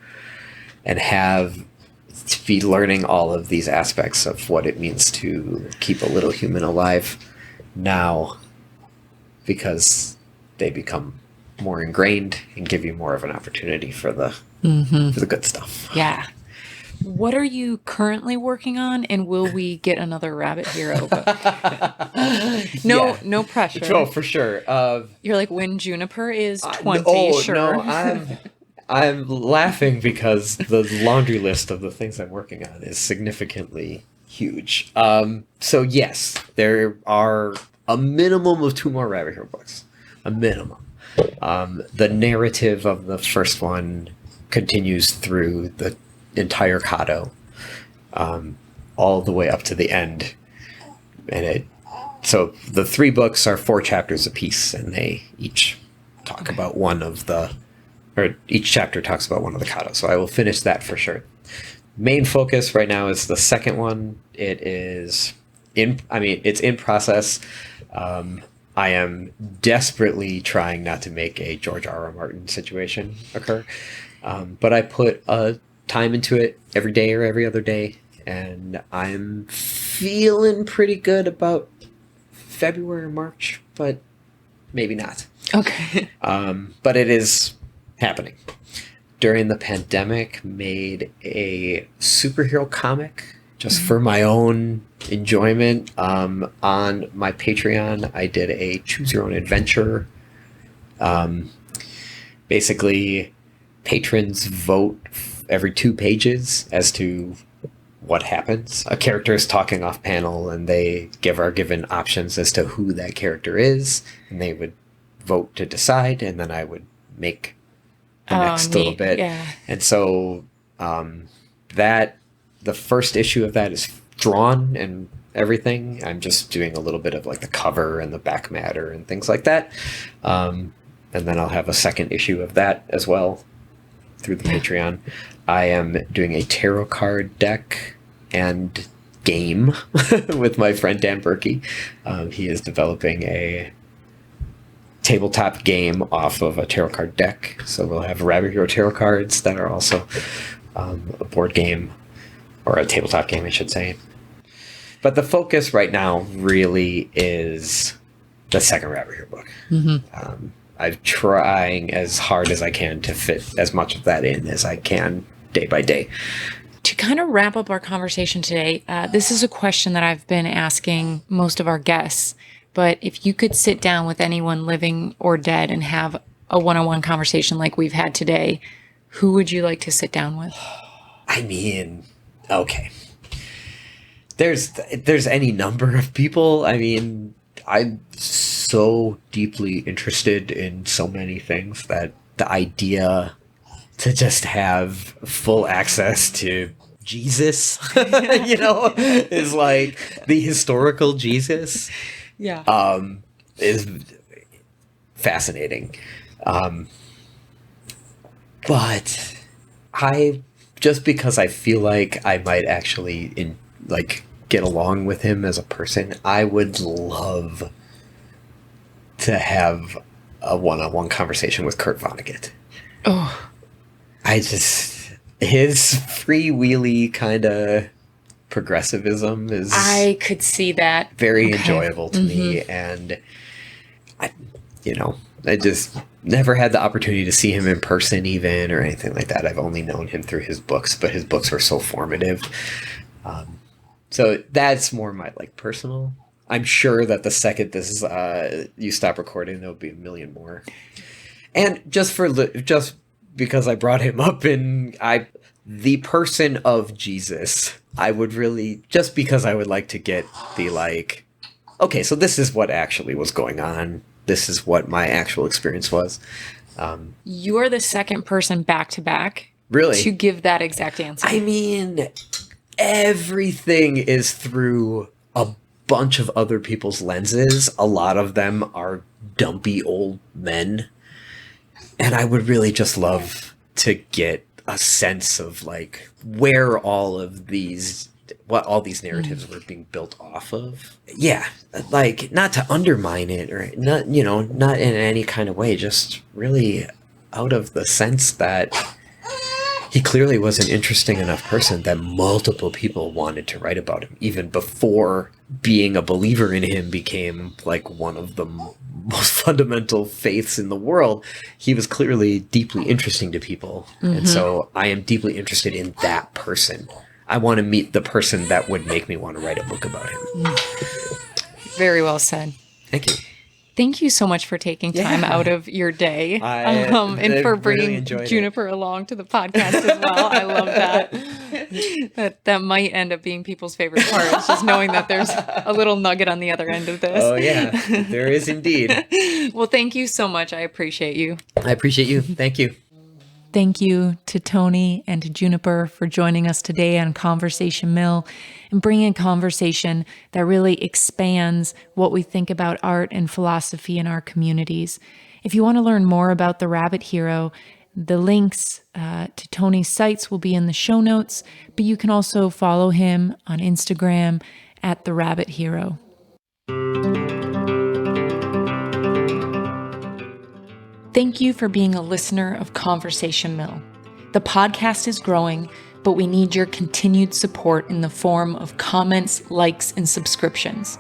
Speaker 2: and to be learning all of these aspects of what it means to keep a little human alive now, because they become more ingrained and give you more of an opportunity for the good stuff.
Speaker 1: Yeah. What are you currently working on, and will we get another Rabbit Hero book? No pressure.
Speaker 2: Oh, for sure.
Speaker 1: You're like, when Juniper is 20, sure.
Speaker 2: No, I'm laughing because the laundry list of the things I'm working on is significantly huge. So yes, there are a minimum of 2 more Rabbit Hero books. A minimum. The narrative of the first one continues through the entire Kato, all the way up to the end. And so the 3 books are 4 chapters apiece, and they each talk about each chapter talks about one of the Kato. So I will finish that for sure. Main focus right now is the second one. It's in process. I am desperately trying not to make a George R.R. Martin situation occur. But I put time into it every day or every other day, and I'm feeling pretty good about February or March, but maybe not.
Speaker 1: Okay.
Speaker 2: But it is happening. During the pandemic, made a superhero comic just for my own enjoyment. On my Patreon, I did a choose your own adventure. Basically, patrons vote every 2 pages as to what happens. A character is talking off panel, and they are given options as to who that character is, and they would vote to decide, and then I would make the next little bit.
Speaker 1: Yeah.
Speaker 2: And so the first issue of that is drawn and everything. I'm just doing a little bit of like the cover and the back matter and things like that. And then I'll have a second issue of that as well through the Patreon. I am doing a tarot card deck and game with my friend Dan Berkey. He is developing a tabletop game off of a tarot card deck. So we'll have Rabbit Hero tarot cards that are also a board game, or a tabletop game, I should say. But the focus right now really is the second Rabbit Hero book. I'm trying as hard as I can to fit as much of that in as I can day by day.
Speaker 1: To kind of wrap up our conversation today, this is a question that I've been asking most of our guests. But if you could sit down with anyone living or dead and have a one-on-one conversation like we've had today, who would you like to sit down with?
Speaker 2: I mean, okay. There's any number of people. I mean, I'm so deeply interested in so many things that the idea to just have full access to Jesus, is like the historical Jesus.
Speaker 1: Yeah.
Speaker 2: Is fascinating. But just because I feel like I might actually get along with him as a person, I would love to have a one-on-one conversation with Kurt Vonnegut.
Speaker 1: Oh.
Speaker 2: His freewheely kind of progressivism is...
Speaker 1: I could see that.
Speaker 2: Very enjoyable to me, and I just never had the opportunity to see him in person even, or anything like that. I've only known him through his books, but his books were so formative. So that's more my personal. I'm sure that the second you stop recording, there'll be a million more. And just because I brought him up the person of Jesus, I would really, just because I would like to get okay, so this is what actually was going on. This is what my actual experience was.
Speaker 1: You are the second person back to back.
Speaker 2: Really?
Speaker 1: To give that exact answer.
Speaker 2: I mean, everything is through a bunch of other people's lenses. A lot of them are dumpy old men. And I would really just love to get a sense of where all these narratives were being built off of. Yeah, not to undermine it or not in any kind of way, just really out of the sense that he clearly was an interesting enough person that multiple people wanted to write about him, even before being a believer in him became one of the most fundamental faiths in the world. He was clearly deeply interesting to people. And so I am deeply interested in that person. I want to meet the person that would make me want to write a book about him.
Speaker 1: Very well said.
Speaker 2: Thank you.
Speaker 1: Thank you so much for taking time out of your day and for bringing Juniper along to the podcast as well. I love that. That might end up being people's favorite part. It's just knowing that there's a little nugget on the other end of this.
Speaker 2: Oh, yeah, there is indeed.
Speaker 1: Well, thank you so much. I appreciate you.
Speaker 2: I appreciate you. Thank you.
Speaker 1: Thank you to Tony and to Juniper for joining us today on Conversation Mill and bringing a conversation that really expands what we think about art and philosophy in our communities. If you want to learn more about the Rabbit Hero, the links to Tony's sites will be in the show notes, but you can also follow him on Instagram at The Rabbit Hero. Thank you for being a listener of Conversation Mill. The podcast is growing, but we need your continued support in the form of comments, likes, and subscriptions.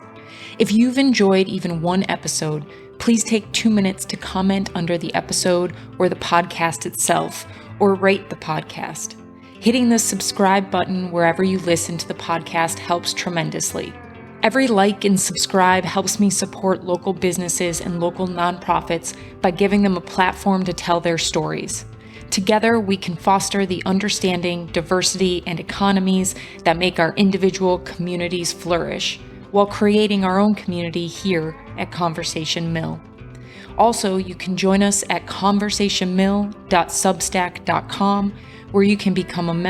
Speaker 1: If you've enjoyed even one episode, please take 2 minutes to comment under the episode or the podcast itself, or rate the podcast. Hitting the subscribe button wherever you listen to the podcast helps tremendously. Every like and subscribe helps me support local businesses and local nonprofits by giving them a platform to tell their stories. Together, we can foster the understanding, diversity, and economies that make our individual communities flourish, while creating our own community here at Conversation Mill. Also, you can join us at conversationmill.substack.com, where you can become a member